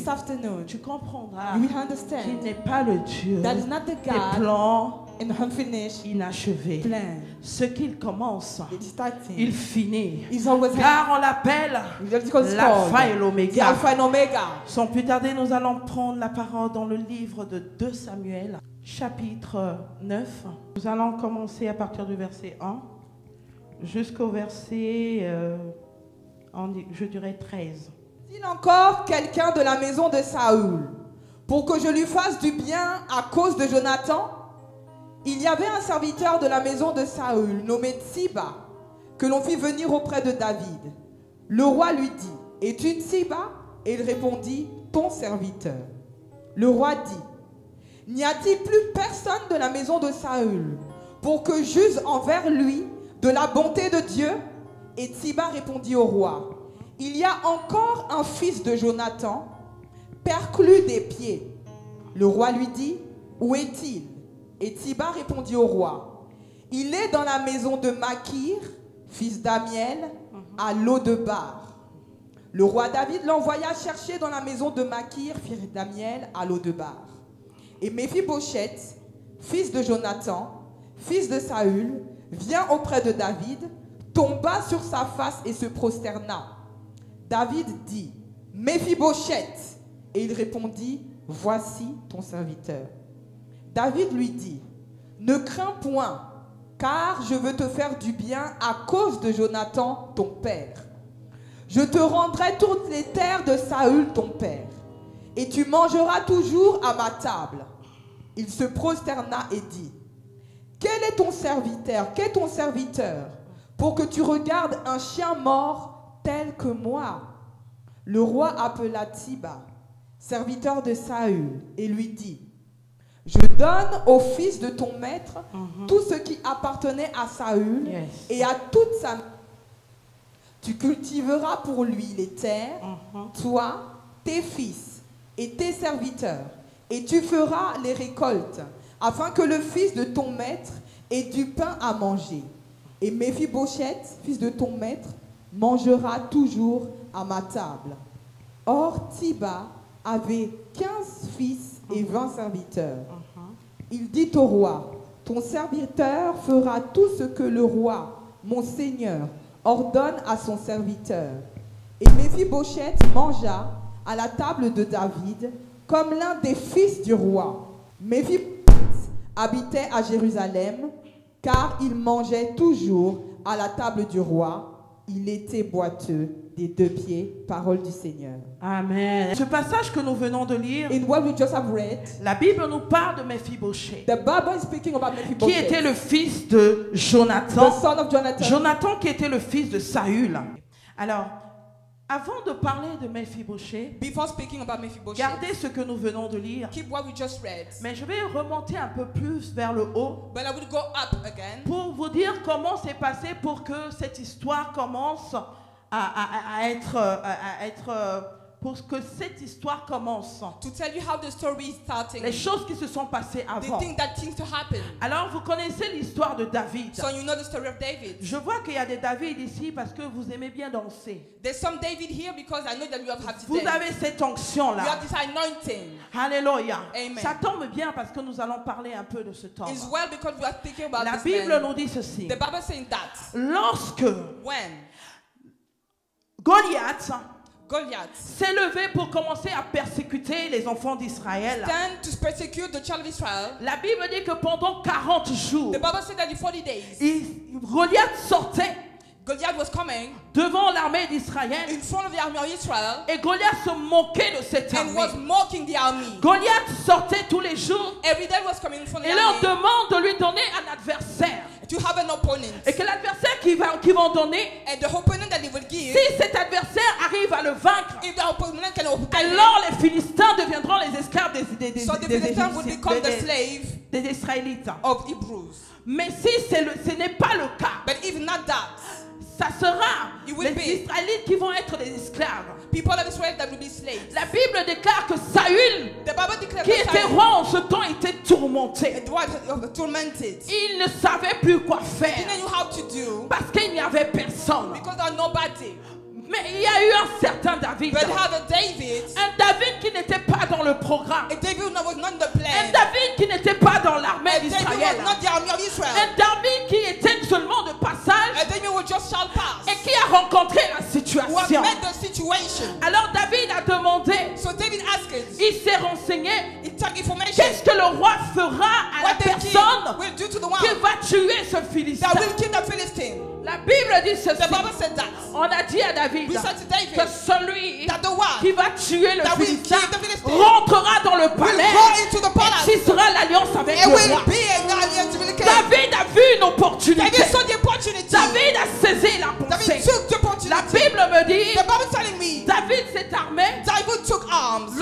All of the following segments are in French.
this afternoon, tu comprendras you will qu'il understand n'est pas le Dieu that is not the des God plans in unfinished inachevés. plan. Ce qu'il commence, It's starting. il finit. He's always Car on l'appelle l'Alpha et the l'Oméga. Alpha and Omega. Sans plus tarder, nous allons prendre la parole dans le livre de 2 Samuel, chapitre 9. Nous allons commencer à partir du verset 1 jusqu'au verset, je dirais 13. Est-il encore quelqu'un de la maison de Saül pour que je lui fasse du bien à cause de Jonathan? Il y avait un serviteur de la maison de Saül nommé Tsiba que l'on fit venir auprès de David. Le roi lui dit: es-tu Tsiba? Et il répondit: ton serviteur. Le roi dit: n'y a-t-il plus personne de la maison de Saül pour que j'use envers lui de la bonté de Dieu? Et Tsiba répondit au roi: il y a encore un fils de Jonathan, perclus des pieds. Le roi lui dit: où est-il? Et Tsiba répondit au roi: il est dans la maison de Makir, fils d'Amiel, à Lo-debar. Le roi David l'envoya chercher dans la maison de Makir, fils d'Amiel, à Lo-debar. Et Méphibosheth, fils de Jonathan, fils de Saül, vient auprès de David, tomba sur sa face et se prosterna. David dit: Méphibosheth. Et il répondit: voici ton serviteur. David lui dit: ne crains point, car je veux te faire du bien à cause de Jonathan, ton père. Je te rendrai toutes les terres de Saül, ton père, et tu mangeras toujours à ma table. Il se prosterna et dit: quel est ton serviteur? Qu'est ton serviteur pour que tu regardes un chien mort tel que moi? Le roi appela Tsiba, serviteur de Saül, et lui dit: je donne au fils de ton maître tout ce qui appartenait à Saül et à toute sa... Tu cultiveras pour lui les terres, toi, tes fils et tes serviteurs, et tu feras les récoltes, afin que le fils de ton maître ait du pain à manger. Et Méphibosheth, fils de ton maître, mangera toujours à ma table. Or, Tsiba avait 15 fils et 20 serviteurs. Il dit au roi: ton serviteur fera tout ce que le roi, mon seigneur, ordonne à son serviteur. Et Méphibosheth mangea à la table de David comme l'un des fils du roi. Méphibosheth habitait à Jérusalem, car il mangeait toujours à la table du roi. Il était boiteux des 2 pieds. Parole du Seigneur. Amen. Ce passage que nous venons de lire, In what we just have read, la Bible nous parle de Méphibosheth, the Bible is speaking about Mephibosheth, qui était le fils de Jonathan. the son of Jonathan. Jonathan qui était le fils de Saül. Alors, avant de parler de Méphibosheth, Before speaking about Mephibosheth, gardez ce que nous venons de lire. keep what we just read. Mais je vais remonter un peu plus vers le haut But I will go up again pour vous dire comment c'est passé pour que cette histoire commence pour que cette histoire commence. to tell you how the story is starting. Les choses qui se sont passées The avant. thing that things to happen. Alors, vous connaissez l'histoire de David. So you know the story of David. Je vois qu'il y a des David ici parce que vous aimez bien danser. There's some David here because I know that you have had Vous today. avez cette You onction-là. have this anointing. Alléluia. Amen. Ça tombe bien parce que nous allons parler un peu de ce temps. It's well because we are speaking about La this Bible man. nous dit ceci. The Bible saying that Lorsque when Goliath Goliath s'est levé pour commencer à persécuter les enfants d'Israël, stand to persecute the child of Israel, la Bible dit que pendant 40 jours, the Bible said that in 40 days, Goliath sortait Goliath was coming devant l'armée d'Israël in front of the army of Israel et Goliath se moquait de cette and armée. was mocking the army. Goliath sortait tous les jours Every day was coming in front of et the leur army demande de lui donner un adversaire. to have an opponent. Et que l'adversaire qu'ils vont donner, And the opponent that they will give, si cet adversaire arrive à le vaincre, if the opponent can overcome him, alors les Philistins deviendront les esclaves so the Philistines will become the slave des Israélites. of Hebrews. Mais si ce n'est pas le cas, But if not that, ça sera It will les be. Israélites qui vont être des esclaves. people of Israel that will be slaves. La Bible déclare que Saül, The Bible declares qui était that roi en ce temps, était tourmenté. Saul was tormented. Il ne savait plus quoi He faire didn't know how to do parce qu'il n'y avait personne. because there was nobody. Mais il y a eu un certain David. But have a David. Un David qui n'était pas dans le programme. A David was not in the Un plan. David qui n'était pas dans l'armée A David d'Israël. was not the army of Israel. Un David qui était seulement de passage A David was just shall pass. et qui a rencontré la Who has situation. met the situation. Alors David a demandé, So David asked, il s'est renseigné, he took information. qu'est-ce que le roi fera à la What the king personne will do to the one qui va tuer ce Philistin. that will kill the Philistine. La Bible dit ceci. The Bible said that. On a dit à David We said to David que celui that the one qui va tuer le that will Philistin kill the Philistine rentrera dans le will palais go into the et palace. tissera l'alliance avec It le will roi. be an alliance with the king. David a vu une opportunité. David saw the opportunity. David a saisi la pensée. David took the La opportunity. Bible me dit, The Bible is telling me David s'est armé. David took arms.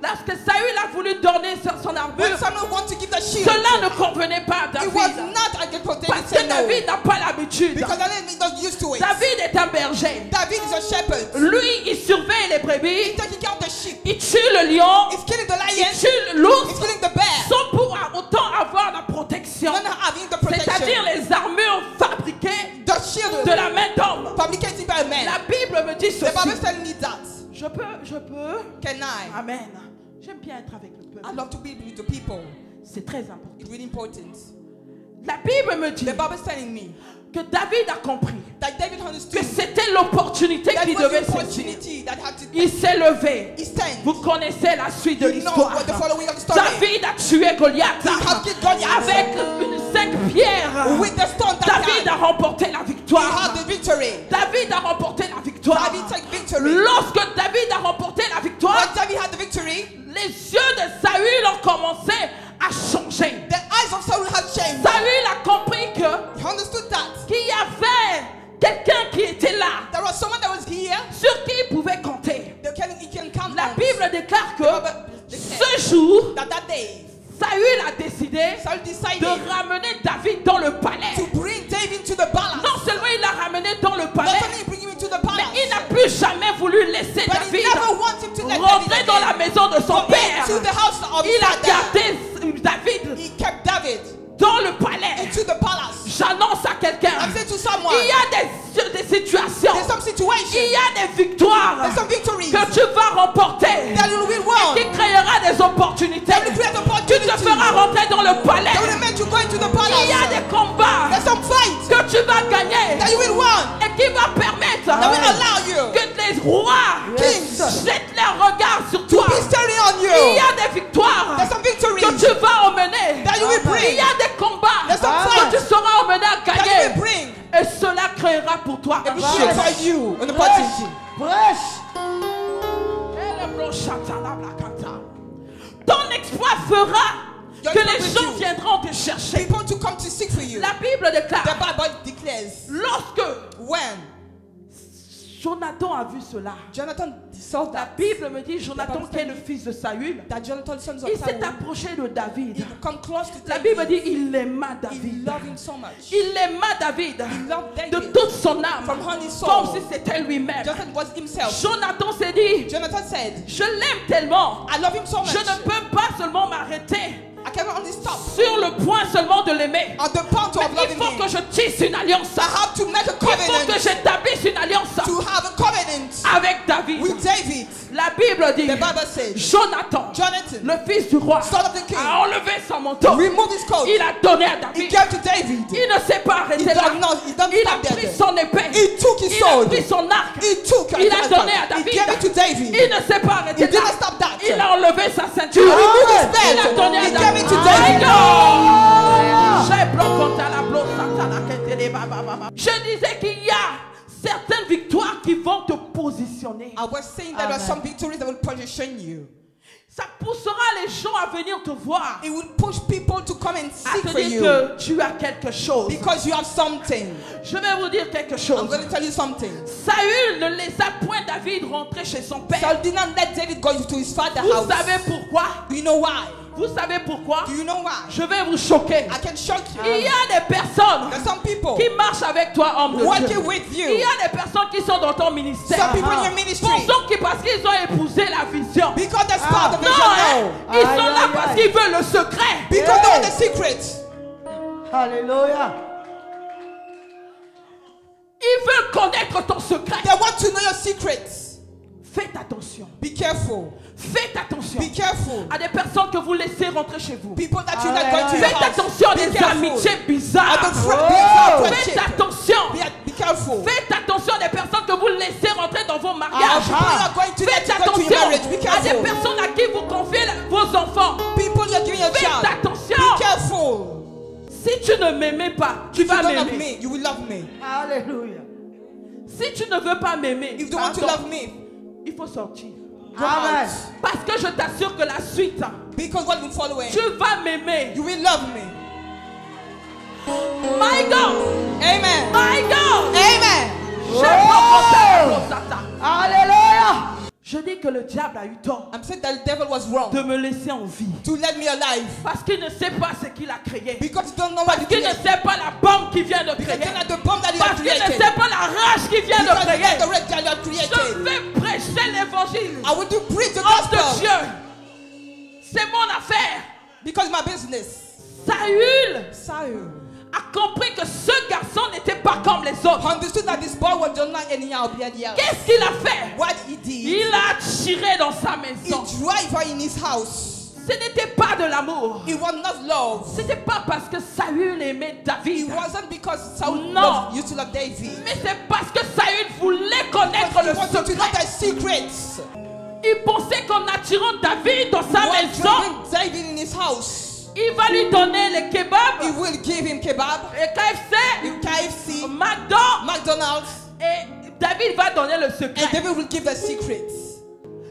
Lorsque Saül a voulu donner son armure, When someone wants to give the shield, cela ne convenait pas à it was David. not a good for David Parce to say que no. David n'a pas l'habitude. Because David is not used to it. David est un berger. David is a shepherd. Lui, il surveille les brebis. He's taking care of the sheep. Il tue le lion. He's killing the Il lion. tue l'ours. He's killing the bear. Sans pour autant avoir la protection. Not having the C'est-à-dire protection. les armures fabriquées The shield de la main d'homme. fabricated by men. La Bible me dit The Bible is ceci. telling me that. Je peux. Can I? Amen. J'aime bien être avec le peuple. I love to be with the people. C'est très important. It's really important. La Bible me dit The Bible is telling me que David a compris that David que understood c'était l'opportunité that qu'il was the devait saisir. opportunity that had to Il s'est levé. he stand. Vous connaissez la suite de You know l'histoire. what the following of the story. David a tué Goliath He had killed Goliath. avec une 5 pierres. With the stone that David a remporté la he victoire. had the victory. David a remporté la victoire. David took victory. Lorsque David a remporté la victoire, When David had the victory, les yeux de Saül ont commencé à changer. the eyes of Saul had changed. Saül a compris que He understood that qu'il y avait quelqu'un qui était là, there was someone that was here. sur qui il pouvait compter. He can count La on. Bible déclare que The ce jour, that day, Saül a décidé Saul de decided ramener David dans le palais. to bring David to the palace. Non seulement il l'a ramené dans le Not palais, only bring him to the mais palace, il n'a plus jamais voulu laisser but he David never wanted to let rentrer David dans la again. maison de son Go père. into the house of his Il a father. gardé David He kept David dans le palais. into the palace. J'annonce à quelqu'un, I'm saying to someone, il y a des situations, there's some il situations, y a des victoires there's some victories que tu vas remporter, that you will win. qui créera des opportunités. That will create Tu opportunities. te feras rentrer dans le palais. That will make you go into the Il y a palace. des combats There's some fights que tu vas gagner that you will win. et qui va permettre That will allow you que les rois Kings jettent leur regard sur to toi. be staring on Il y you. a des victoires There's some que victories tu vas emmener. that you will Il bring. y a des combats There's some que fights tu seras emmené à that you gagner. will bring. Et cela créera pour toi It un will chance. create for you an opportunity. Ton exploit fera Your que exploit les will gens do. viendront te chercher. People to come to seek for you. La Bible The déclare, Bible declares lorsque when Jonathan a vu cela, Jonathan saw la that, Bible me dit, Jonathan qui est le fils de Saül, that Jonathan, son of il s'est Saul, approché de David. he come close to La Bible David. dit, il aima He David. loved him so much. Il aima David He loved de David toute son âme, from all his soul. comme si c'était lui-même. Jonathan was himself. Jonathan s'est dit, Jonathan said, je l'aime tellement, I love him so much. je ne peux pas seulement m'arrêter I cannot only stop sur le point seulement de l'aimer. on the point Mais of loving il faut que him. je tisse une alliance. I have to make a Il faut que covenant, j'établisse une alliance to have a covenant avec David. with David. La Bible dit, The Bible says, Jonathan, Jonathan, le fils du roi, son of the king, a enlevé son manteau. remove his coat. Il a donné à He David. gave to David. Il ne s'est pas He arrêté là. don't Il a stop pris there. son épée. He took his Il a sword. pris son arc. He took Il a donné à He David. gave it to David. Il ne s'est pas arrêté He didn't là. stop that. Il a enlevé sa ceinture. He removed his Il a belt. donné à He gave it to David. David. Je disais qu'il y a certaines victoires qui vont te positionner. I was saying that there are some victories that will position you. Ça poussera les gens à venir te voir, It will push people to come and à seek te for dire you que tu as quelque chose. because you have something. Je vais vous dire quelque I'm chose. going to tell you something. Saül ne laissa point David rentrer chez son père. Saul did not let David go to his father's Vous house. savez pourquoi? Do you know why? Vous savez pourquoi? Do you know why? Je vais vous choquer. I can shock you. Il y a des personnes There's some people qui marchent avec toi, homme de Dieu. working with Il you. y a des personnes qui sont dans ton ministère. Some people in your ministry. Pensons que parce qu'ils ont épousé la vision. Because that's part of the Non, vision. hein, No. ils sont là parce qu'ils veulent le secret. Because they want the secret. Hallelujah. Ils veulent connaître connaître ton secret. They want to know your secrets. Faites attention. Be careful. Faites attention Be careful. à des personnes que vous laissez rentrer chez vous. People that you're not going to your Faites house. attention à Be des careful. amitiés bizarres. At the friendship. Faites attention. Be careful. Faites attention à des personnes que vous laissez rentrer dans vos mariages. People you are going to let Faites you go to your marriage. Be attention à des careful. personnes à qui vous confiez vos enfants. People you're giving your Faites child. attention. Be careful. Si tu ne m'aimais pas, tu If you vas don't love m'aimer. me, you will love me. Alléluia. Si tu ne veux pas m'aimer, If you don't want to love me, il faut sortir. go out. Parce que je t'assure que la suite, Because what will follow it? tu vas m'aimer. You will love me. My God. Amen. My God. Amen. Alléluia. Je dis que le diable a eu tort I'm saying that the devil was wrong de me laisser en vie. to let me alive. Parce qu'il ne sait pas ce qu'il a créé. Because you don't know what Parce you qu'il ne created. sait pas la bombe qu'il vient de Because créer. you're not the bomb that you Parce have qu'il ne created. sait pas la rage qu'il vient de Because you're créer. not the red guy you have Je created. vais prêcher l'évangile. I will do preach the Homme de gospel. Dieu. C'est mon affaire. Because my business. Saül a compris que ce garçon n'était pas comme les autres. Understood that this boy was just not anyhow be anyhow. Qu'est-ce qu'il a fait? What he did, Il a tiré dans sa he maison. drive her in his house. Ce n'était pas de l'amour. It was not love. C'était pas parce que Saül aimait It David. wasn't because Saul No. used to love David. Mais c'est parce que Saül voulait connaître But he le wanted to know secret. their secrets. Il pensait qu'en attirant David dans sa While maison, driving David in his house, il va lui donner les he kebabs, will give him kebab, et KFC, KFC, McDonald's, McDonald's, et David va donner le and secret. David will give the secrets.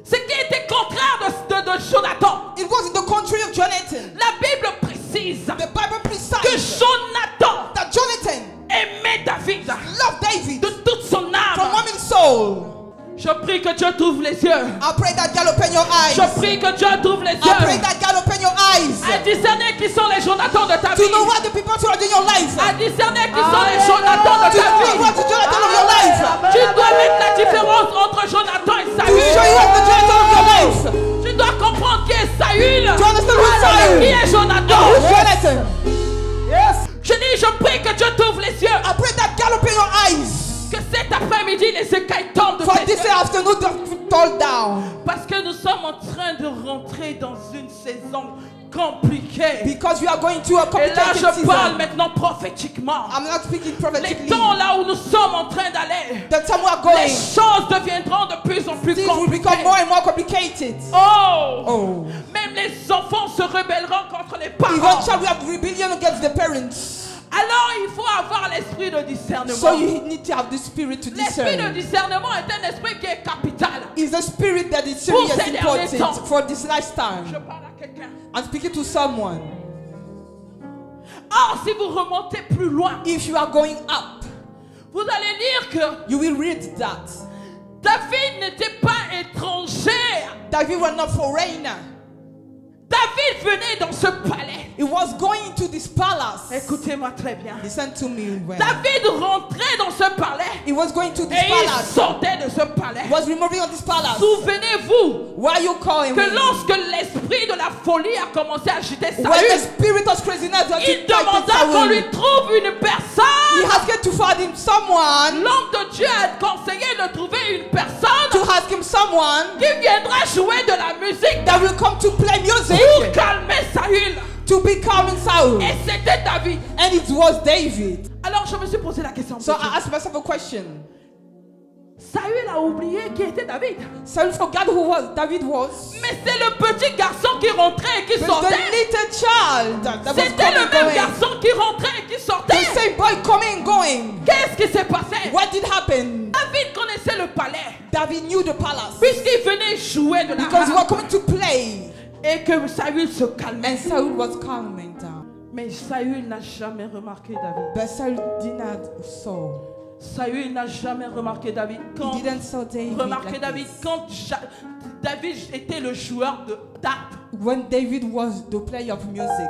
Ce qui était contraire de Jonathan. It was in the country of Jonathan. La Bible précise The Bible que precise Jonathan that Jonathan aimait David loved David de toute son from âme. one soul. Je prie que Dieu t'ouvre les yeux. I pray that God open your eyes. Je prie que Dieu t'ouvre les I pray yeux. that God open your eyes. À discerner qui sont les Jonathans de ta To vie. know what the people who are in your life. À discerner qui sont les Jonathans de To ta know vie. what the Jonathan of your life. Tu dois mettre la différence entre Jonathan et To show you Saül. what the Jonathan of your life. Tu dois comprendre qui est Saül. To understand who is Qui Saul. est Jonathan. Who is Jonathan? Yes. Je dis, je prie que Dieu t'ouvre les yeux. I pray that God open your eyes. Que cet après-midi, les écailles tombent de For tes this yeux. afternoon to fall down. Parce que nous sommes en train de rentrer dans une saison compliquée. Because we are going to a Et là, complicated je parle season. maintenant prophétiquement. I'm not speaking Les prophetically. temps là où nous sommes en train d'aller, The time we are les going, choses deviendront de plus en plus things will compliquées. become more and more complicated. Oh! Oh. Même les enfants se rebelleront contre les parents. Eventually we have rebellion against the parents. Alors il faut avoir l'esprit de discernement. So you need to have the spirit to L'esprit de discern. discernement est un esprit qui est capital. It's a spirit that is Pour serious ces derniers temps. important for this Je lifetime. parle à quelqu'un. I'm speaking to someone. Or, si vous remontez plus loin, If you are going up, vous allez lire que you will read that David n'était pas étranger. David was not foreigner. David venait dans ce palais. He was going to this palace. Écoutez-moi très bien. Listen to me well. David rentrait dans ce palais He was going to this et il palace. sortait de ce palais. He was removing on this palace. Souvenez-vous Why you calling que me? lorsque l'esprit de la folie a commencé à agiter When the Saül, spirit of craziness was il demanda qu'on lui Saul, trouve une he personne. asked to find him someone, L'homme de Dieu a conseillé de trouver une to personne ask him someone qui viendra jouer de la musique that will come to play music pour calmer Saül. to be calming Saul. Et c'était David. And it was David. Alors je me suis posé la question. So I asked myself a question. Saül a oublié qui était David. Saul forgot who David was. Mais c'est le petit garçon qui rentrait et qui But the sortait. little child that was C'était le coming même going. garçon qui rentrait et qui The sortait. same boy coming going. Qu'est-ce qui s'est passé? What did happen? David connaissait le palais. David knew the palace. Puisqu'il venait jouer de la Because we were harpe. coming to play. Et que Saül se calmait. And Saul was calming down. Mais Saül n'a jamais remarqué David. But Saul did not saw. Saül n'a jamais remarqué David. Quand He didn't saw David. remarqué Like David this. quand David était le joueur de d'harpe. When David was the player of music.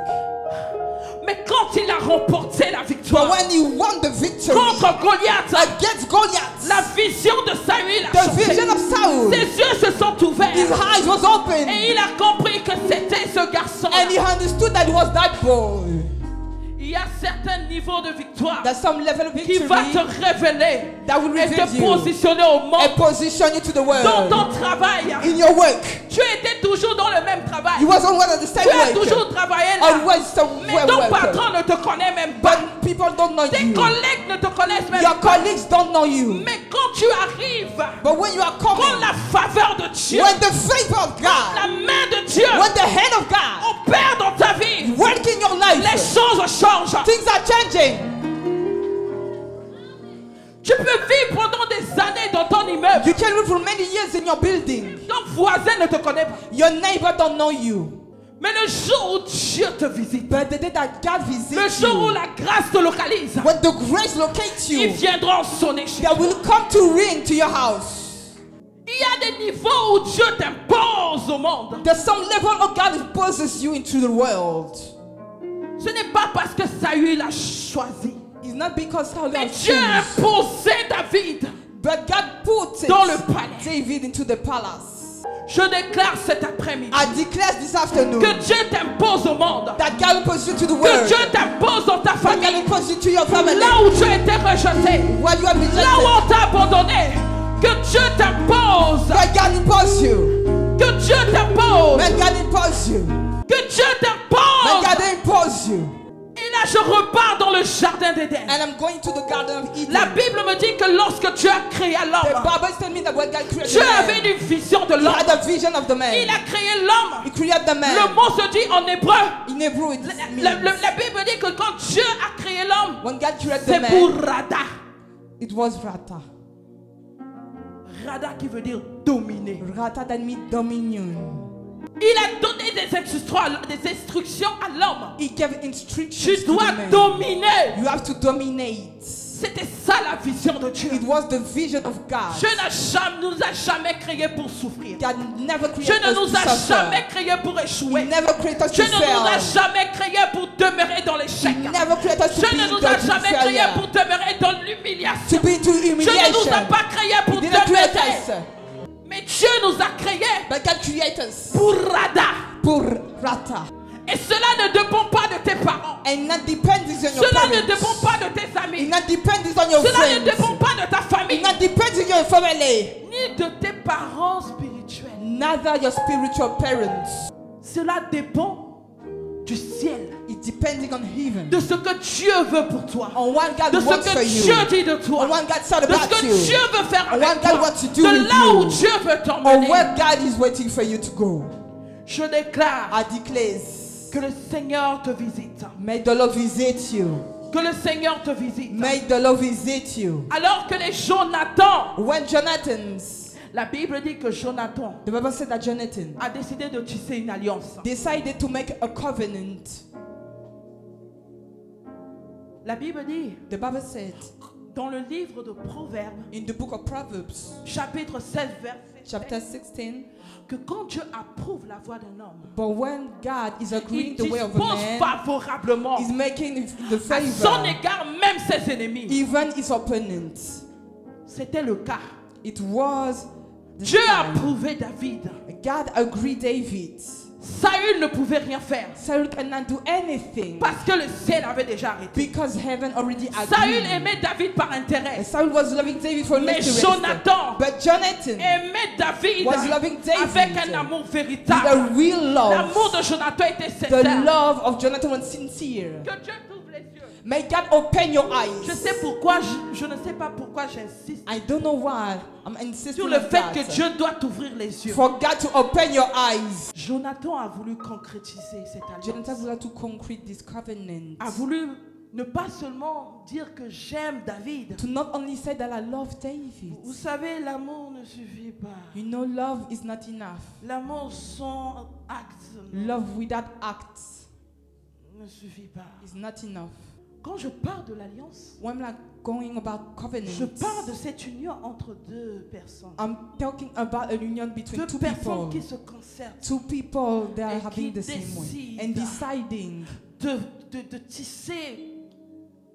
Mais quand il a remporté la But victoire when he won the victory contre Goliath, against Goliath, la vision de Saül a the changé. vision of Saul, Ses yeux se sont ouverts. his eyes was open. Et il a compris que c'était ce garçon. And he understood that it was that boy. il y a certains niveaux de victoire There's some level of qui victory va te révéler that will et reveal te you positionner au and monde. position you to the Dans world. ton travail, In your work, tu étais toujours dans le même travail. you was on one of the same Tu as work. toujours travaillé là. Always Mais somewhere ton worker. patron ne te connaît même pas. But people don't know Tes you. collègues ne te connaissent même Your pas. colleagues don't know you. Mais quand tu arrives, But when you are quand coming, la faveur de Dieu, when the favor of God, la main de Dieu when the hand of God opère dans ta vie, work in your les life, choses changent. things are changing. Tu peux vivre pendant des années dans ton immeuble. You can live for many years in your building. Ton voisin ne te connaît pas. Your neighbor don't know you. Mais le jour où Dieu te visite, But the day that God le visits jour où you, la grâce te localise, when the grace locates ils you, viendront sonner chez they toi. will come to ring to your house. Il y a des niveaux où Dieu t'impose au monde. There's some level of God imposes you into the world. Ce n'est pas parce que Saül a choisi. It's not because Saul Mais has Dieu a chosen, imposé David. but God put Dans le palais. David into the palace. Je déclare cet après-midi I declare this afternoon que Dieu t'impose au monde. that God will put you to the Que world. Dieu t'impose dans ta That God famille. will put you to your family. Là où tu as été rejeté. Where you have been Là où rejected. on t'a abandonné. Que Dieu t'impose. That God impose you. Que Dieu t'impose. When God impose you. Que Dieu When t'impose. God impose you. Et là, je repars dans le jardin d'Éden. And I'm going to the Garden of Eden. La Bible me dit que lorsque Dieu a créé The l'homme, Bible tells me that when God created Dieu man, avait une vision de He l'homme. had a vision of the man. Il a créé l'homme. He created the man. Le mot se dit en hébreu. In Hebrew, it La means Bible dit que quand Dieu a créé l'homme, when God created the c'est pour man, Rada. it was Rata. Rada qui veut dire dominer. Rata that means dominion. Il a donné des instructions à l'homme. He gave instructions Tu to dois the man. dominer. You have to dominate. C'était ça la vision de Dieu. It was the vision of God. Dieu nous a jamais créés pour souffrir. God never Dieu created ne us nous to a suffer. jamais créés pour He échouer. never created us Dieu to ne nous a fail. jamais créés pour demeurer dans l'échec. He never created us to Dieu be ne in nous a the jamais créés failure. pour demeurer dans l'humiliation. To be into Dieu ne nous humiliation. a pas créés pour He didn't create demeurer. us. Mais Dieu nous a créés But God created us pour Rada. pour Rata. Et cela ne dépend pas de tes parents. And not depends on your Cela ne parents. dépend pas de tes It amis. not depends on your Cela ne friends. dépend pas de ta It famille. not depends on your family. Ni de tes parents spirituels. Neither your spiritual parents. Cela dépend du ciel. It depending on heaven. De ce que Dieu veut pour toi. On what God De ce wants for que you. Dieu dit de toi. On what God said De ce about que you. Dieu veut faire On avec what God toi. wants to do De with là où you. Dieu veut Or t'emmener. where God is waiting for you to go. Je déclare I declare, que le Seigneur te visite. may the Lord visit you. Que le Seigneur te visite. May the Lord visit you. Alors que les Jonathan, When Jonathan's, la Bible dit que Jonathan the Bible said that Jonathan a décidé de tisser une alliance. decided to make a covenant. La Bible dit The Bible said dans le livre de Proverbes, in the book of Proverbs, chapitre 16, verset chapter 16, 16, que quand Dieu approuve la voix d'un homme, but when God is il agreeing the way of a dispose man, favorablement is making the à son favor, égard même ses ennemis. even his opponents. C'était le cas. It was the Dieu a time. approuvé David. God agreed David. Saül ne pouvait rien faire Saul cannot do anything parce que le ciel avait déjà arrêté. because heaven already Saül agreed. aimait David par intérêt. And Saul was loving David for Mais interest. Jonathan But Jonathan aimait David was loving David avec un amour with véritable. a real L'amour love. de Jonathan était The sincère. love of Jonathan was sincere. Que Dieu t'ouvre les yeux. May God open your Je eyes. sais pourquoi, je ne sais pas pourquoi j'insiste I don't know why I'm insisting sur on le fait que that. Dieu doit t'ouvrir les yeux. For God to open your eyes. Jonathan a voulu concrétiser cette Jonathan alliance. would like to concrete this covenant. A voulu ne pas seulement dire que j'aime David. To not only say that I love David. Vous savez, l'amour ne suffit pas. You know, love is not enough. L'amour sans acte Love without acts ne suffit pas. is not enough. Quand je parle de l'alliance, When I'm like going about covenants, je parle de cette union entre deux personnes. I'm talking about a union between Deux two personnes people. qui se concertent Two people that are Et having qui the same way. décident And deciding de tisser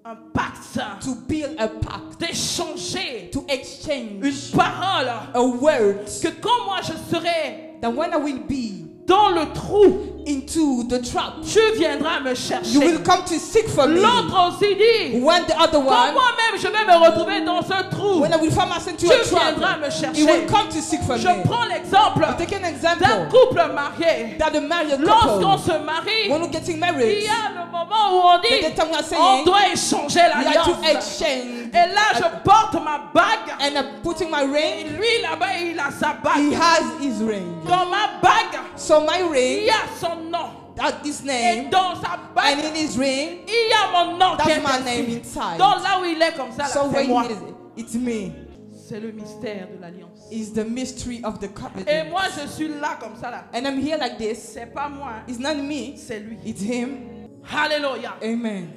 un pacte, to build a pact, d'échanger to une exchange parole. a word, Que quand moi je serai that when I will be dans le trou, into the trap. tu viendras me chercher. You will come to seek for me. L'autre aussi dit, When the other quand one, moi-même je vais me retrouver dans ce trou, when I will find myself into tu a viendras trap, me chercher. you will come to seek for Je me. prends l'exemple I'll take an d'un example couple marié. that the married Lorsqu'on couple, se marie, when we're getting il married, y a le moment où on dit, the time we are on saying, doit échanger we have to l'alliance. exchange. Et là, je porte ma bague. And I'm putting my Et ring. lui, là-bas, il a sa He bague. has his ring. Dans ma bague, So my il ring, y a son nom. that's his Et name. dans sa And bague, in his ring, il y a mon nom qui that's est my name inscrit. inside. Donc là où il est comme ça, là, So c'est when moi. he is, it's me. C'est le mystère de l'alliance. It's the mystery of the Et covenant. moi, je suis là comme ça, là. And I'm here like this. C'est pas moi, It's not me. c'est lui. It's him. Alléluia. Amen.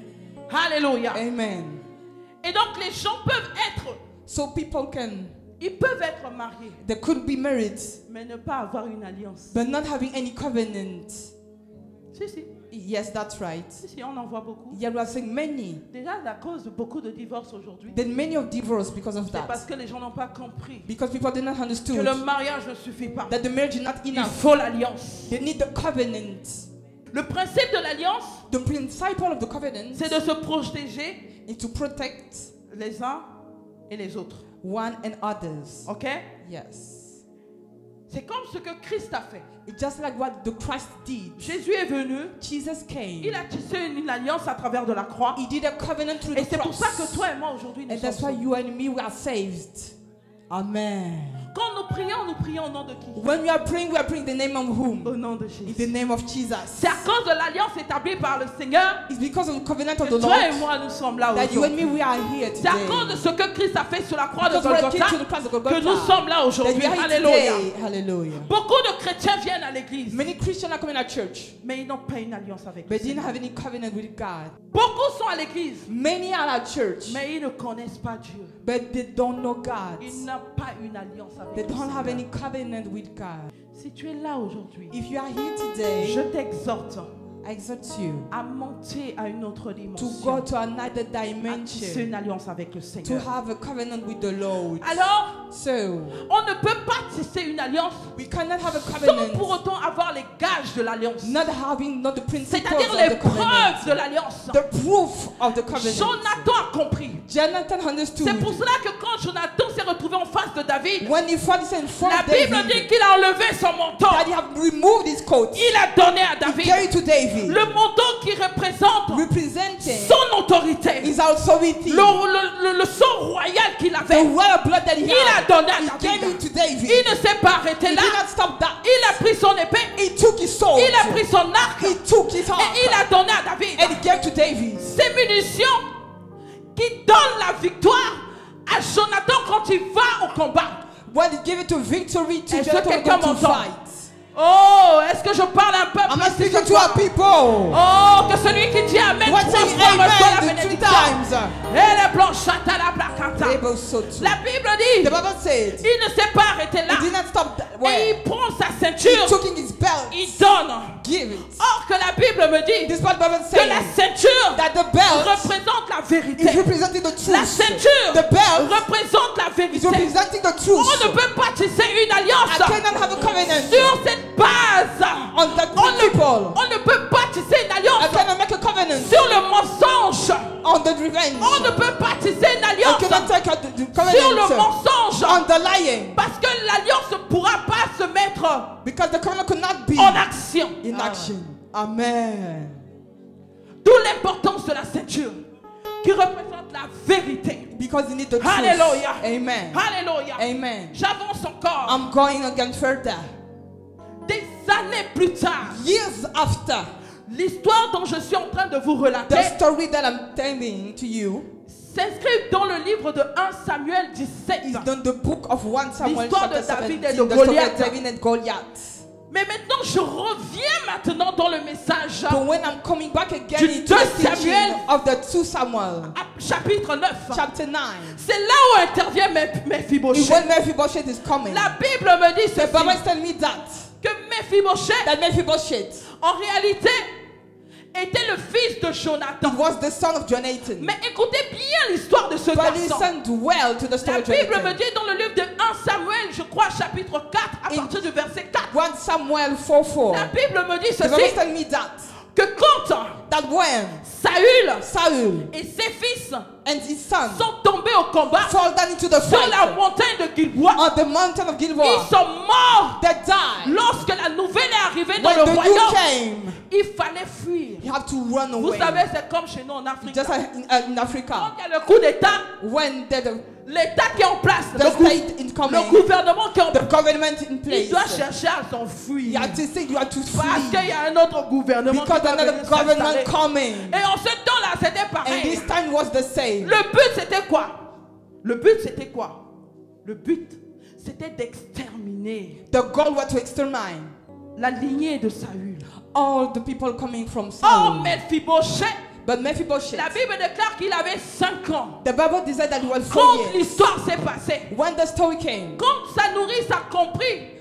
Alléluia. Amen. Et donc les gens peuvent être, So people ils peuvent être mariés, they could be married, mais ne pas avoir une alliance. but not having any covenant. Si, si, Yes, that's right. si, on en voit beaucoup. Yeah, we are seeing many. Déjà, à cause de beaucoup de divorces aujourd'hui, Then many of divorce because of c'est parce that. que les gens n'ont pas compris Because people did not que understood le mariage ne suffit pas. that the marriage is not Il enough. faut l'alliance. They need the covenant. Le principe de l'alliance, The principle of the covenant c'est de se protéger is to protect les uns et les autres. one and others. Ok? Yes. C'est comme ce que Christ a fait. It's just like what the Christ did. Jésus est venu, Jesus came. il a tissé une alliance à travers de la croix. He did a covenant through Et the c'est pour cross. ça que toi et moi aujourd'hui nous And that's sommes why sauvés. you and me we are saved. Amen. Quand nous prions au nom de qui? When we are praying the name of whom? Au nom de In Jésus. the name of Jesus. C'est à cause de l'alliance établie par le Seigneur It's because of the covenant of que the toi et Lord moi nous sommes là that you and aujourd'hui. me we are here C'est à today. cause de ce que Christ a fait sur la croix de Because what he did Golgotha to the cross of que nous Golgotha, sommes là that aujourd'hui. we are here Alléluia. today. Hallelujah. Beaucoup de chrétiens viennent à l'église, Many Christians are coming to church, mais ils n'ont pas une alliance avec but le didn't Seigneur. have any covenant with God. Beaucoup sont à l'église, Many are at church, mais ils ne connaissent pas Dieu. but they don't know God. Ils n'ont pas une alliance They avec le don't have Seigneur. any covenant with God. Si tu es là aujourd'hui, If you are here today, je t'exhorte I exhort you à monter à une autre to dimension, go to another à tisser dimension, une alliance avec le to Seigneur. have a covenant with the Lord. Alors, So, on ne peut pas tisser une alliance we cannot have a sans pour covenant autant avoir les gages de l'alliance. not having not the principles C'est-à-dire of les the preuves covenant. de l'alliance. The proof of the covenant. Jonathan a compris. Jonathan understood. C'est pour cela que quand Jonathan s'est retrouvé en face de David, When he found himself in front la of Bible dit David, qu'il a enlevé son manteau. that he had removed his coat, Il a donné à he David gave it to David, le manteau qui représente representing son autorité. his authority, Le sang royal qu'il the avait. royal blood that he Il a had. donné à He gave David. it to David. Il ne s'est pas arrêté He là. did not stop that. Il a pris son épée. He took his sword. Il a pris son arc. He took his Et arm. il a donné à David. And he gave to David. Ces munitions qui donnent la victoire à Jonathan quand il va au combat. When he gave it to victory to Est-ce que Jonathan quelqu'un to m'entend? fight. Oh, est-ce que je parle un peu I'm plus speaking ce to our soir? people. Oh, que celui qui dit Amen What's trois saying fois reçoit la amen the two bénédiction. times? Et les blancs chantent à la placata. Able so too. La Bible dit, The Bible said il ne s'est pas arrêté là. he did not stop that Et way. il prend sa He ceinture, took in his belt. il donne. Give it. Or que la Bible me dit This is what the Bible que la says. ceinture That the belt représente la is vérité. representing the La truth. ceinture The belt représente la is vérité. representing the On truth. ne peut pas tisser une I alliance cannot have a covenant sur cette base. on that principle. On ne peut pas tisser une I alliance cannot make a covenant sur le mensonge. on the revenge. On ne peut pas tisser une I alliance cannot take out the sur le covenant mensonge. on the lying. Parce que l'alliance ne pourra pas se mettre Because the covenant could not be en action. in action. Amen. D'où l'importance de la ceinture qui représente la vérité. Because you need the truth. Hallelujah. Amen. Alléluia. Amen. J'avance encore. I'm going again further. Des années plus tard, Years after, l'histoire dont je suis en train de vous relater the story that I'm telling to you s'inscrit dans le livre de 1 Samuel 17. is in the book of 1 Samuel L'histoire de chapter David 17, et de the story Goliath. of David and Goliath. Mais maintenant, je reviens maintenant dans le message But when I'm coming back again Du into 2 the teaching Samuel, of the 2 Samuel, à chapitre 9. chapter 9, C'est là où intervient is Mephibosheth. when Mephibosheth is coming. La Bible me dit The Bible ceci, is telling me that que Mephibosheth en réalité, était le fils de Jonathan. was the son of Jonathan. Mais écoutez bien l'histoire de ce But garçon. listen well to the story La of Bible me Jonathan. dit dans le livre de 1 Samuel, je crois, chapitre 4 à partir du verset 4. 1 Samuel 4:4. La Bible me dit The Bible ceci, telling me that que quand when Saül et ses fils and his son sont tombés au combat fall down into the sur la fight montagne de Gilboa, on the mountain of Gilboa, ils sont morts. they died. Lorsque la nouvelle est arrivée dans When le the news royaume, came, il fallait fuir. you have to run Vous away. savez, c'est comme chez nous en Afrique. Just like in Quand Africa, il y a le coup d'État, when l'État qui est en place, the state le incoming, gouvernement qui est en the place, government in il place, doit chercher à you s'enfuir. have to say you have to Parce flee qu'il y a un autre gouvernement because qui va another venir government s'installer. coming. Et en ce temps-là, c'était And pareil. this time was the same. Le but, c'était quoi? Le but, c'était quoi? Le but, c'était d'exterminer The goal was to exterminate la lignée de Saül. all the people coming from Oh, Saul. Mephibosheth, But Mephibosheth, la Bible déclare qu'il avait 5 ans. the Bible decided that he was 4 Quand years. l'histoire s'est passée, When the story came, quand sa nourrice a compris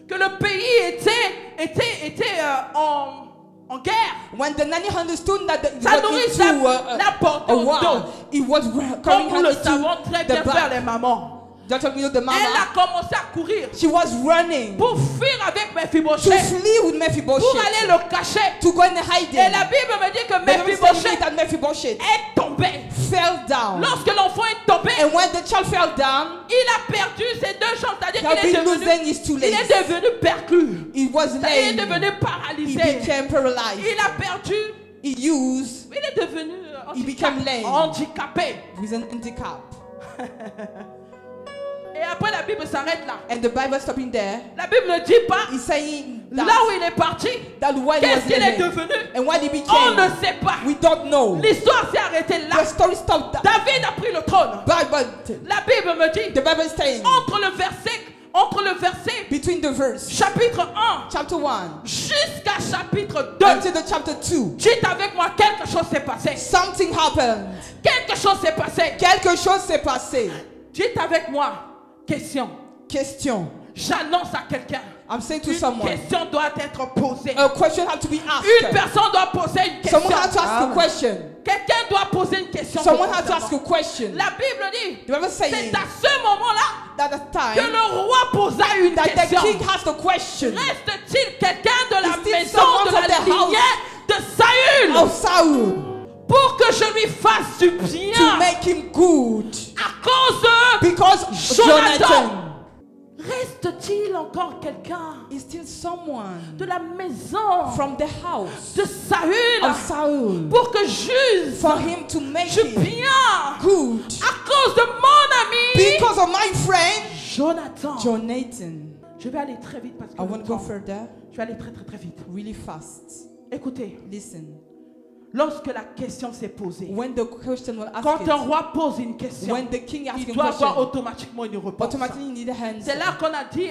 que le pays était en guerre, when the nanny understood that he sa was nourrice into l'a porté a au dos. war, he was Comme carrying nous her le savons into très the bien faire back. les mamans. Just like you know, the Elle mama, a commencé à courir she was running pour fuir avec to Mephibosheth, flee with pour Mephibosheth, aller le cacher. to go and hide Et la him. Bible me dit que The Bible tells me Mephibosheth that Mephibosheth est tombé. fell down. Lorsque l'enfant est tombé, And when the child fell down, il a perdu ses 2 jambes, c'est-à-dire he had qu'il est been devenu, losing his 2 il est legs. devenu perclus. He was Il est lame. devenu He paralysé. became paralyzed. Il a perdu, He used il est devenu He became lame. handicapé. with an handicap. Et après la Bible s'arrête là. And the Bible stopping there. La Bible ne dit pas He's saying là that, où il est parti, that when he qu'est-ce was qu'il est living devenu. and what he On became, ne sait pas. we don't know. L'histoire s'est arrêtée The là. story stopped there. David a pris le trône. But La Bible me dit, the Bible is saying entre le verset between the verse chapitre 1 chapter 1 jusqu'à chapitre 2, until the chapter 2, dites avec moi, quelque chose s'est passé. something happened. Quelque chose s'est passé. Quelque chose s'est passé. Dites avec moi, question. Question. J'annonce à quelqu'un. I'm saying to Une someone, question doit être posée. a question has to be Une asked. personne doit poser une question. Someone has to ask a question. Quelqu'un doit poser une question. Someone has to concernant. ask a question. La Bible dit, The Bible c'est saying à ce moment-là that at que the time le roi posa une that the question. king has the question Reste-t-il quelqu'un de la Is still maison someone de from la the house lignée de Saül of Saul pour que je lui fasse du to bien make him good à cause de because Jonathan? Jonathan Reste-t-il encore quelqu'un is still someone de la maison from the house de Saül of Saul pour que j'use for him to make du him bien good à cause de mon ami because of my friend Jonathan? Jonathan. Je vais aller très vite parce que I le want to go temps- further je vais aller très très très vite. really fast. Écoutez, Listen, lorsque la question s'est posée, when the question was quand un asked, roi pose une question, when the king asked il a doit avoir question, automatiquement une réponse. automatically you need a C'est answer. là qu'on a dit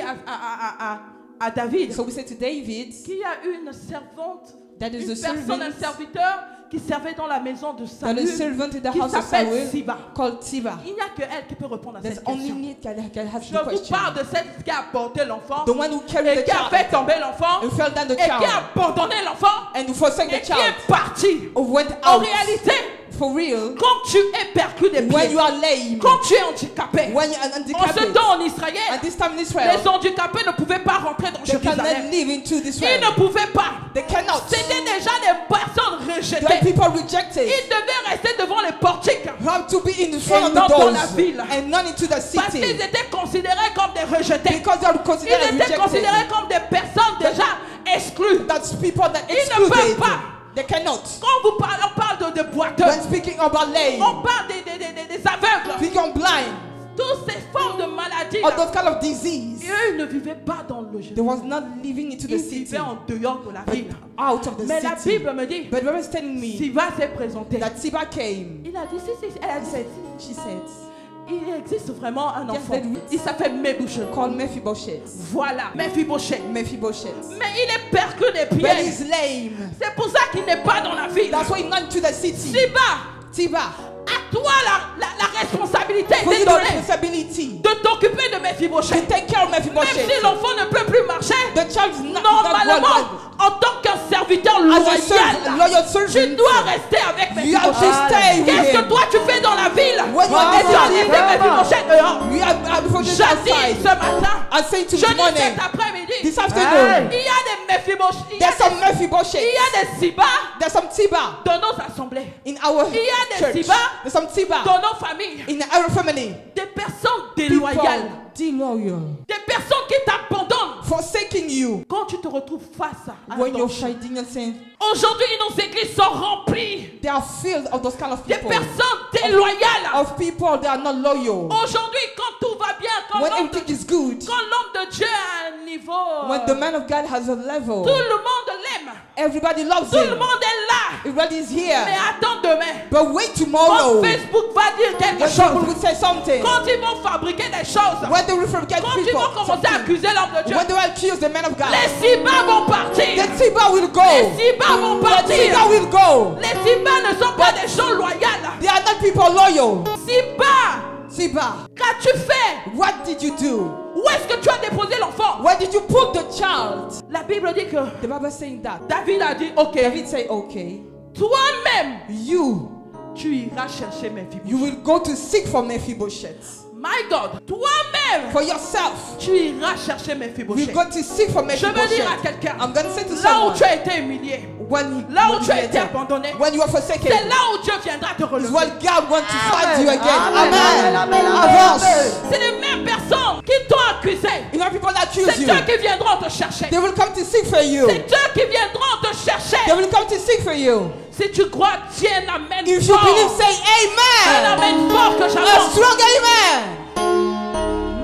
à David So we say to David qu'il y a une servante, that is une the personne, un servant, serviteur qui servait dans la maison de that Saül, is servant in the qui house of s'appelle Saul Siba. called Siba. Il n'y a que elle qui peut répondre à There's cette only question. me can have Je the vous question. parle de celle qui a porté l'enfant The one who et carried the qui a fait child tomber l'enfant and fell down the et qui a child abandonné l'enfant and who forsake et the qui child est parti. went En out. réalité, For real, quand tu es perclus des when pieds, you are lame, quand tu es handicapé, when you are en ce handicapped, temps en Israël, at this time in Israel, les handicapés ne pouvaient pas rentrer dans they cannot Jérusalem. live into this Ils ne realm. pouvaient pas. They cannot. C'était déjà des personnes There are rejetées. people rejected. Ils devaient rester devant les portiques You have to be in front of non the dans doors la ville. and not into the parce qu'ils city étaient considérés comme des rejetés. because they are Ils considered étaient rejected. considérés comme des personnes déjà exclues. That's people that Ils ne peuvent excluded. pas. They cannot. Quand on parle de boiteux, When speaking about lame, on parle des aveugles. speaking blind, Toutes ces formes de maladies, or those kind of disease, eux ne vivaient pas dans le they Jérusalem. was not living into the Ils city, vivaient en dehors de la but ville. out of the Mais la city. Bible me dit, But the Bible is telling me Siba s'est présenté. that Siba came. Il a dit, elle a dit, She said, il existe vraiment un Yes, enfant. that we- Il s'appelle Mephibosheth. called Mephibosheth. Voilà, Mephibosheth. Mephibosheth. Mais il est perclus des But pieds. he's lame. C'est pour ça qu'il n'est pas dans la ville. That's why he's not into the city. Siba, à toi la responsabilité for est you the donnée responsibility de t'occuper de to Mephibosheth. take care of Même Mephibosheth. si l'enfant ne peut plus marcher, The child is not normalement, well. en tant qu'un serviteur As a loyal loyal, tu servant, dois rester avec you have to Mephibosheth. stay with Qu'est-ce que him. toi tu fais dans la ville? When you are Et tu as laissé there, Mephibosheth dehors. you have to Jadis, ce matin, I say to Je this dis morning, cet après-midi. this afternoon, Il y a des Mephibosheth. there's some Mephibosheth. Il y a des Siba There's some Tiba dans nos assemblées. in our Il y a des church. Siba There's some Tiba dans nos familles. in our family. Des personnes People déloyales. disloyal, Des personnes qui t'abandonnent forsaking you quand tu te retrouves face à un when you're danger. fighting and saying Aujourd'hui, nos églises sont remplies they are filled of those kind of des people, personnes déloyales. of people that are not loyal. Aujourd'hui, quand tout va bien, quand When l'homme de, everything is good, quand l'homme de Dieu a un niveau, when the man of God has a level, tout le monde l'aime. everybody loves Tout le him. monde est là. Everybody is Mais here. attends demain. But wait Quand tomorrow, Facebook va dire quelque when people chose, will say something, quand ils vont fabriquer des choses, when they will forget quand ils people, vont commencer à something, accuser l'homme de Dieu, when they will accuse the man of God, les Sibas vont partir. the Tiba will go. Les Sibas vont The partir. Tiba will go. Les Sibas ne sont pas des gens loyaux. They are not people loyal. Siba, Tiba, qu'as-tu fait? what did you do? Où est-ce que tu as déposé l'enfant? Where did you put the child? La Bible dit que The Bible is saying that. David a dit, ok, David say, okay, toi-même, you tu iras chercher mes filles. you will go to seek for Mephibosheth. My God, toi-même, For yourself, tu iras chercher mes filles. you go to seek for Je veux dire à Mephibosheth. quelqu'un, I'm going to say to là où someone, tu as été humilié, when là où when tu as you été are abandonné, when you are c'est forsaken, là où Dieu viendra te is relever. when God wants to find you again. Amen. Amen. Amen. Avance. C'est les mêmes personnes qui t'ont accusé. You know people that accuse C'est you. eux qui viendront te chercher. They will come to seek for you. C'est eux qui viendront te They chercher. will come to seek for you. Si tu crois, tiens un amen If you fort. believe, say Un amen. amen fort que A j'avance. strong amen.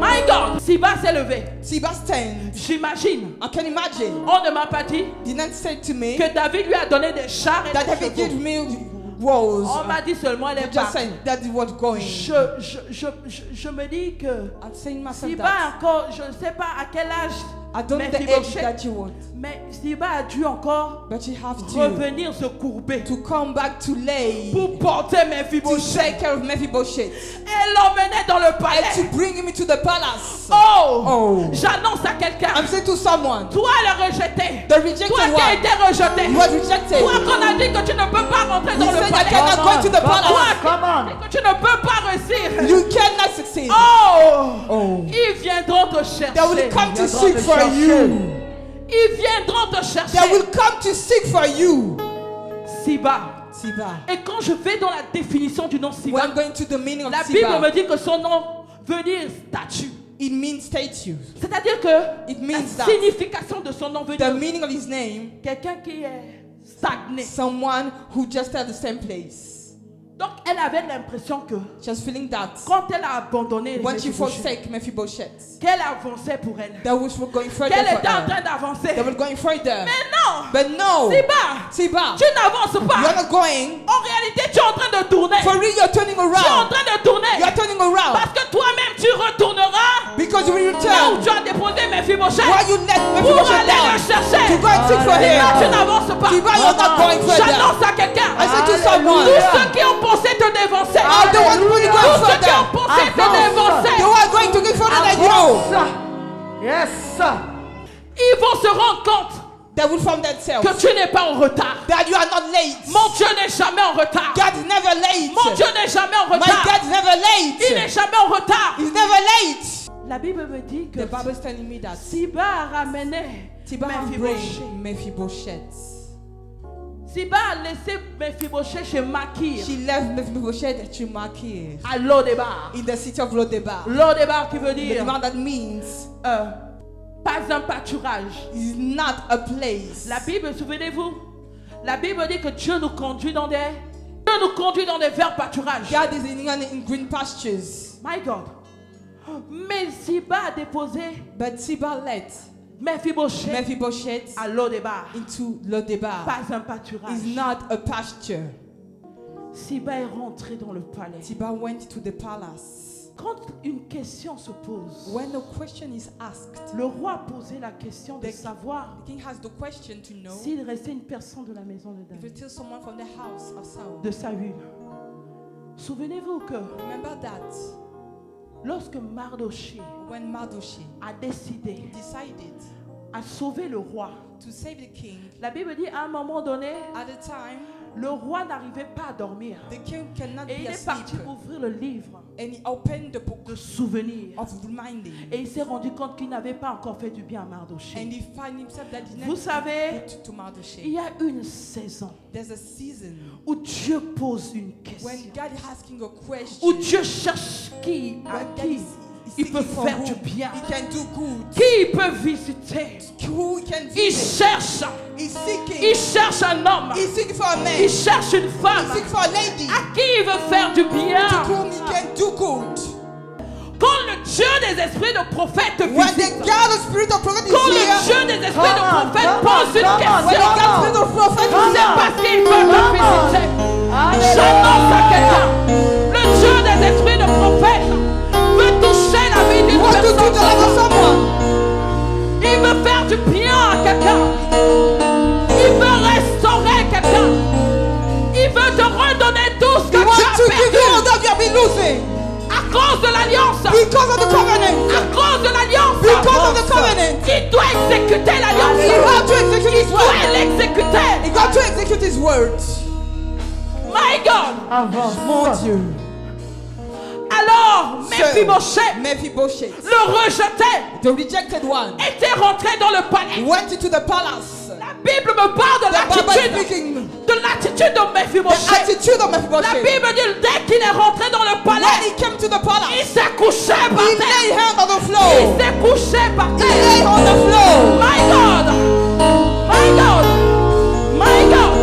My God, Siba s'est levé. Siba stand. J'imagine. I can imagine. On ne m'a pas dit Did not say to me que David lui a donné des chars et that des David gave chevaux. me woes. On m'a dit seulement elle They est just partie. saying that is what's going. Je me dis que I'm saying myself Siba that. encore, je ne sais pas à quel âge, I don't know the age Mephibosheth, that you want, mais Siba a dû encore but you have to revenir se courber come back to lay pour porter to Mephibosheth. take care of Mephibosheth Elle l'emmenait dans le and palais. to bring him into the palace. Oh, Oh. j'annonce à quelqu'un. I'm saying to someone, Toi le rejeté. the rejected Toi qui as one, été rejeté. you are rejected. Toi qu'on a dit que tu ne peux pas rentrer He dans le said I palais. cannot go to the Toi palace. Come on. que tu ne peux pas réussir. You cannot succeed. Oh, Oh. ils viendront te They will chercher. come to Viendront seek te for chercher. you. Ils viendront te They chercher. will come to seek for you. Siba. Siba. Et quand je vais dans la définition du nom Siba, When going to the meaning of la Bible me Siba, dit que son nom veut dire statue. it means statue. C'est-à-dire que It la means that signification de son nom veut the dire meaning of his name, quelqu'un qui est stagné. someone who just at the same place. Donc elle avait l'impression que Just feeling that quand elle a abandonné when she Mephibosheth, forsake Mephibosheth, qu'elle avançait pour elle, that was going further qu'elle for était en her. train d'avancer. They were going further. Mais non, But no, Siba, Siba, tu n'avances you're pas. not going. En réalité, tu es en train de tourner. For real, you're turning Tu es en around. train de tourner. You're turning around Parce que toi-même, tu retourneras because you will là où return. tu as déposé Mephibosheth Why you let pour Mephibosheth aller le down chercher. to go and seek for Siba, tu him? n'avances pas. Siba, you're not going further. J'annonce à quelqu'un. I say to Tous someone, ceux qui ont pensé te dévancer. are the ones who will go Tous ceux qui ont further. pensé te Avance. dévancer. They are going to get further than you. Yes. Ils vont se rendre compte They will find themselves que tu n'es pas en retard. that you are not late. Mon Dieu n'est jamais en retard. God is never late. Mon Dieu n'est jamais en My retard. God is never Il n'est late. jamais en retard. He's never late. La Bible me dit que The Bible is telling me that Siba a ramené Siba Mephibosheth. bring Mephibosheth. Siba a laissé Mephibosheth chez Makir She left Mephibosheth to Makir à Lodebar. in the city of Lodebar. Lodebar qui veut dire Lodebar that means pas un pâturage. is not a place. La Bible, souvenez-vous, la Bible dit que Dieu nous conduit dans des verts pâturages. God is in green pastures. My God. Mais Siba a déposé But Siba let Mephibosheth Mephibosheth à Lodebar. into Lodebar. Pas un pâturage. Is not a pasture. Siba est rentré dans le palais. Siba went to the palace. Quand une question se pose, When a question is asked, le roi a posé la question de The- savoir the king has the question to know s'il restait une personne de la maison de if David, it's still someone from the house of Saul. de Saül. Souvenez-vous que Remember that lorsque Mardoché when Mardochée a décidé decided à sauver le roi, to save the king, la Bible dit à un moment donné, at the time le roi n'arrivait pas à dormir. the king cannot Et be il est parti asleep. ouvrir le livre And he opened the book de souvenirs. of reminding. Et il s'est rendu compte qu'il n'avait pas encore fait du bien à Mardochée. And he found himself that he Vous never savez, did to Mardochée. il y a une saison There's a season où Dieu pose une question, when God is asking a où question. Dieu cherche qui, à When God qui is il peut seeking for faire whom du bien, he can do good. qui il peut visiter. Who he can Il visit. cherche, He's seeking. il cherche un homme, He's seeking for a man. il cherche une femme He's seeking for a lady. à qui il veut faire du To bien. whom he can do good. Quand le Dieu des esprits de prophète te When the visite, God of Spirit of Prophet is quand le here, Dieu des esprits de prophète pose une when the question, God Spirit of Prophet is c'est here, parce qu'il peut te visiter. J'annonce à quelqu'un, le Dieu des esprits de prophète veut toucher la vie he d'une wants to do personne. deliver someone. Il veut faire du bien à quelqu'un. Il veut restaurer quelqu'un. Il veut te redonner tout ce He que tu wants as to give you all perdu that you have been losing. à cause de l'alliance. Because of the covenant. À cause de l'alliance. Because of the covenant. Il doit exécuter He l'alliance. had to execute his Il doit word. l'exécuter. He got to execute his word. My God. Mon Dieu. Alors, Mephibosheth, Mephibosheth, le rejeté, the rejected one, était rentré dans le palais. went into the palace. La Bible me parle de The Bible l'attitude speaking, de l'attitude de the Mephibosheth. attitude of La Mephibosheth. Bible dit dès qu'il est rentré dans le When palais, he came to the il palace, s'est couché par he terre. lay hand on the Il floor. s'est couché par He lay terre. on the floor. My God, my God, my God.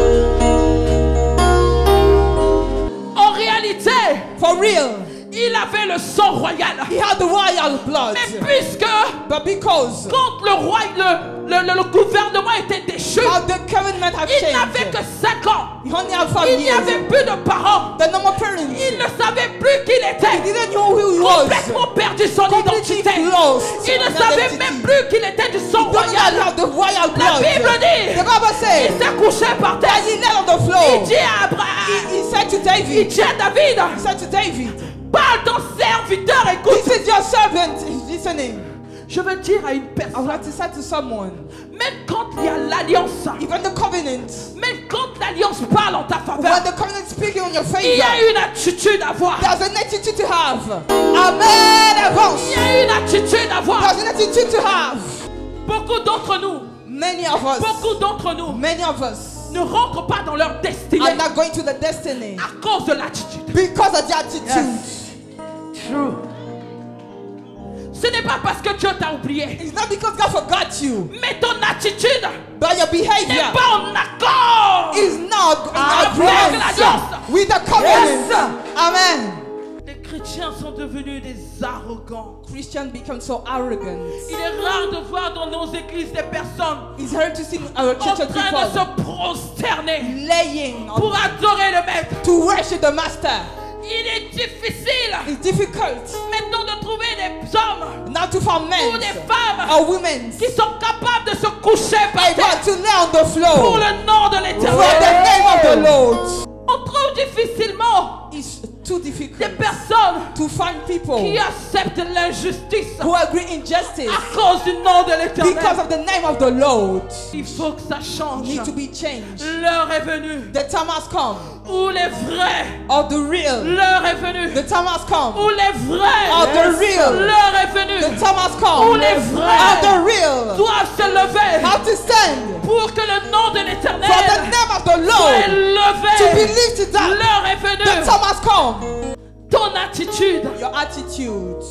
En réalité, For real. il avait le sang royal. He had the royal blood. Mais puisque But because quand le gouvernement était déchu, how the covenant have il n'avait changed, que 5 ans. he only had 5 Il n'y avait years. plus de parents. The number of parents, Il ne savait plus qui il he était. didn't know who he was. Complètement perdu son Completely identité. lost Il ne his savait identity. même plus qu'il était du sang He didn't royal. have the royal La blood. Bible dit, The Bible il says s'est couché par that terre. he lay on the Il floor. dit à Abraham, He said to il David, dit à David, he said to David, parle ton serviteur, écoute. this is your servant. He's listening. Je veux dire à une I would personne, like to say to someone, même quand il y a l'alliance, even the covenant, même quand l'alliance parle en ta when faveur, the covenant is speaking on your il y a favor, une attitude à avoir. there's an attitude to have. Amen. Avance. Il y a une attitude à avoir. There's an attitude to have. Beaucoup d'entre nous, Many of us, beaucoup d'entre nous many of us ne rentrent pas dans leur destinée are not going to the destiny à cause de l'attitude. because of the attitude. True. Ce n'est pas parce que Dieu t'a oublié, It's not because God forgot you, mais ton attitude but your n'est behavior pas en accord. is not in Avec agreement l'alliance. with the covenant. Yes. Amen. Les chrétiens sont devenus des arrogants. Christians become so arrogant. Il est rare de voir dans nos églises des personnes It's hard to see our en church train de people se prosterner laying on, pour adorer le Maître. to worship the Master. Il est difficile It's difficult maintenant de trouver des hommes not to find ou men des femmes or women qui sont capables de se coucher par able terre to lay on the pour floor le nom de for l'Éternel. the name of the Lord. On trouve difficilement It's too des difficult personnes to find people qui acceptent l'injustice who agree injustice à cause du nom de because l'Éternel. of the name of the Lord. Il faut que ça change. Need to be changed. L'heure est venue The time has come, où les vrais, or the real. l'heure est venue The time has come, où les vrais, or the real. l'heure est venue The time has où come, les or vrais the real. doivent se lever How to stand pour que le nom de for the l'Éternel name of the soit Lord to be élevé. lifted up. L'heure est The venue. time has come. Ton attitude, Your attitude.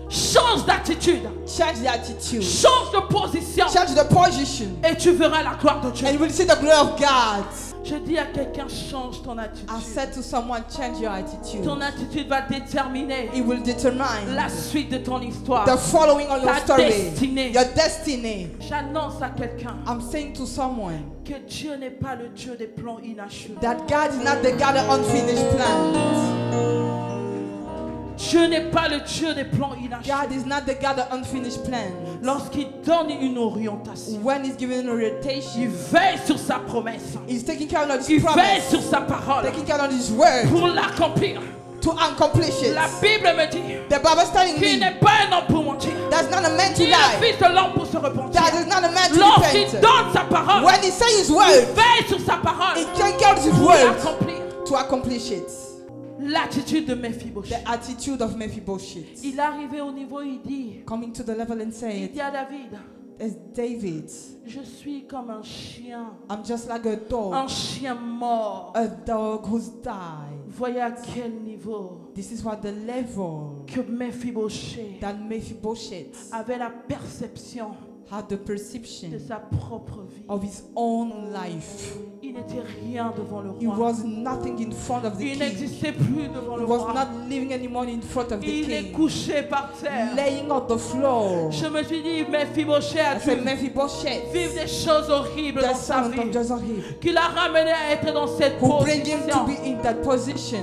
change d'attitude, Change the attitude. change de position Change the position. et tu verras la gloire de Dieu. And you will see the glory of God. Je dis à quelqu'un, change ton attitude. I said to someone, change your attitude. Ton attitude va déterminer It will determine la suite de ton histoire. the following of your Ta story. destinée. Your destiny. J'annonce à quelqu'un I'm saying to someone que Dieu n'est pas le Dieu des plans inachevés. that God is not the God of unfinished plans. Dieu n'est pas le Dieu des plans inachevés. God is not the God of unfinished plans. Lorsqu'il donne une orientation, When He's giving an il orientation, veille sur sa promesse. He's taking care of Il His veille promise, sur sa parole taking care of His word pour l'accomplir. to accomplish it. La Bible me dit The Bible is telling qu'il me n'est pas un homme pour mentir. that's not a man to Ni un lie. fils de l'homme pour se repentir. That is not a man to Lorsqu'il repent. donne sa parole, When He says His il word, veille sur sa parole He takes care of His pour word l'accomplir. to accomplish it. L'attitude de Mephibosheth. The attitude of Mephibosheth. Il est arrivé au niveau, il dit, Coming to the level and il saying, dit à David, as David, je suis comme un chien I'm just like a dog mort. who's died. Voyez à quel niveau This is what the level que Mephibosheth that Mephibosheth avait la perception had the de perception sa propre vie. of his own life. Il n'était rien devant le He roi. was nothing in front of the Il king. n'existait plus devant He le was roi. not living anymore in front of the Il est king. couché par terre. Laying on the floor. Je me suis dit, Mephibosheth a I dû said, Mephibosheth, vivre des choses horribles the dans sa son of vie Josaphat, qui l'a ramené à être dans cette who bring him to position. be in that position.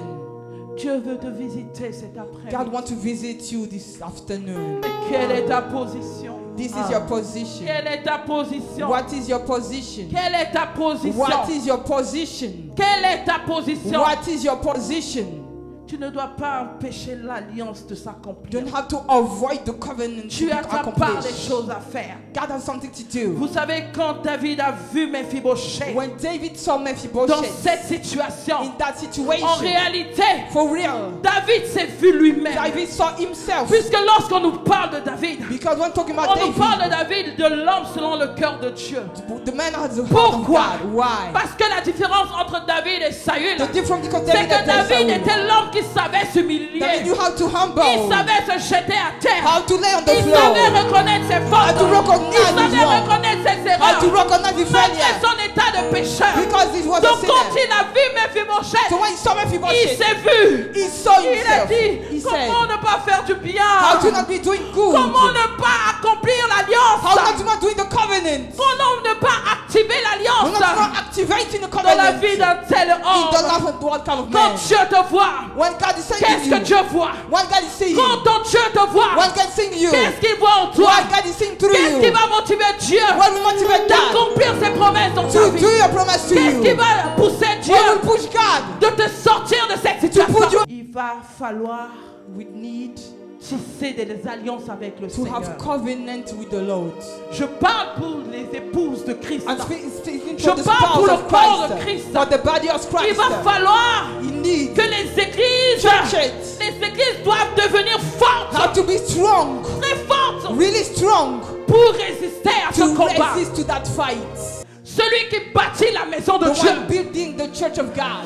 Dieu veut te visiter cet God après-midi. wants to visit you this afternoon. Quelle est ta position? This is your position. Quelle est ta position? What is your position? Quelle est ta position? What is your position? Quelle est ta position? What is your position? Tu ne dois pas empêcher l'alliance de You s'accomplir. don't have to avoid the covenant Tu to as be ta part des accomplished. choses à faire. God has something to do. Vous savez, quand David a vu Mephibosheth When David saw dans Mephibosheth cette situation, in that situation, en réalité, for real, David s'est vu lui-même. David saw himself. Puisque lorsqu'on nous parle de David, Because when talking about on nous parle de David, David de l'homme selon le cœur de Dieu. the man has the heart of Pourquoi? God. Why? Parce que la différence entre David et Saül, The difference because c'est David que and David Saul. était l'homme qui savait s'humilier. David knew how to Il humble, savait se jeter à terre. how to lay on the Il floor, savait reconnaître ses fautes. How to recognize Il his savait wrong. reconnaître ses how to erreurs. recognize his Malgré failure. son état de pécheur. Because he was a Donc quand sinner. il a vu Mephibosheth, So when he saw il Mephibosheth, s'est vu. he saw Il a himself. dit, He said, comment ne pas faire du bien? how to not be doing good? Comment ne pas accomplir How l'alliance? not to not doing the covenant? Comment ne pas activer How l'alliance not to not activating the dans la covenant vie d'un tel in the homme? life of what kind of Quand man? Dieu te voit, When God is qu'est-ce saying que you, Dieu voit? when God is seeing Quand you, ton Dieu te voit, when God is seeing you, qu'est-ce qu'il voit en toi? when God is seeing through Qu'est-ce qui you, va motiver Dieu what will motivate God d'accomplir ses promesses dans ta to vie? do your promise to Qu'est-ce qui you? va pousser Dieu What will push God? de te sortir de cette put situation? you- Il va falloir We need tisser des alliances avec le to have Seigneur. covenant with the Lord. Je parle pour les épouses de Christ. And speaking Je for the parle pour spouse le of corps de Christ, Christ. for the body of Il Christ. va falloir You need que les églises churches doivent devenir fortes, have to be strong, très fortes, really strong, pour résister à ce to combat. resist to that fight. Celui qui bâtit la maison de The Dieu one building the church of God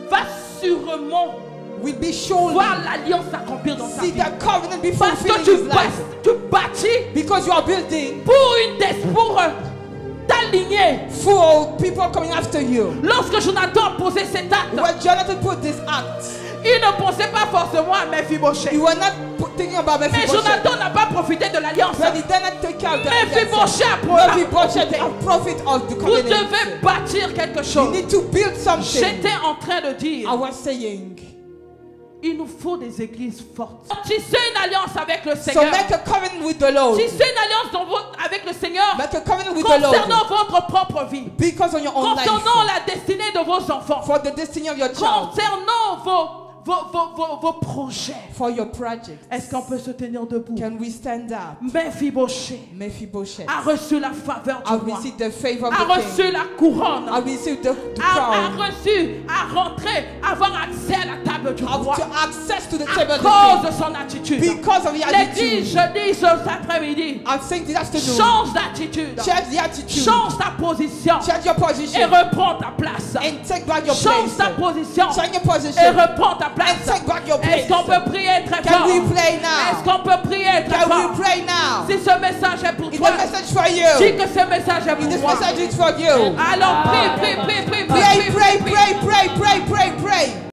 va sûrement will be shown. voir l'alliance s'accomplir dans ta See vie. that covenant be Parce fulfilled que in his life. tu bâtis Because you are building pour t'aligner. for people coming after you. Lorsque Jonathan a posé cet acte, When Jonathan put this act, il ne pensait pas forcément à Mephibosheth. you were not thinking about Mais Mephibosheth. Jonathan n'a pas profité de l'alliance. But he did not take care of the Mephibosheth a Mephibosheth profité. a profit of the Vous covenant. devez bâtir quelque You chose. need to build something. J'étais en train de dire, I was saying. il nous faut des églises fortes. Tissez une alliance avec le So Seigneur. make a covenant with the Lord. Tissez une alliance avec le Seigneur Make a covenant with the Lord. concernant votre propre vie. Because on your own life. Concernant la destinée de vos enfants. For the destiny of your child. Concernant vos projets. For your project. Est-ce qu'on peut se tenir debout? Can we stand up? Mephibosheth Mephibosheth a reçu la faveur I du roi. received the favor of A the reçu king. la couronne. I received the A crown. reçu, a rentré, avoir accès à la table du I have roi. to access to the À table of cause the de son attitude. king. Because of the L'église, attitude. je dis cet après-midi, I'm saying this afternoon. change d'attitude. Change the attitude. Change ta position. Change your Et position. reprends ta place. And take back your Change place. ta position. Change your Et position. reprends ta And place. take back your place. Est-ce qu'on peut prier très Can fort? we pray Est-ce now? qu'on peut prier très Can fort? we pray now? Si ce message est pour Is toi, the message for dis you? que ce message est pour This moi. message is for you. Alors prie, prie, prie, prie, Pray, prie, pray, prie, pray, pray, pray, pray, pray.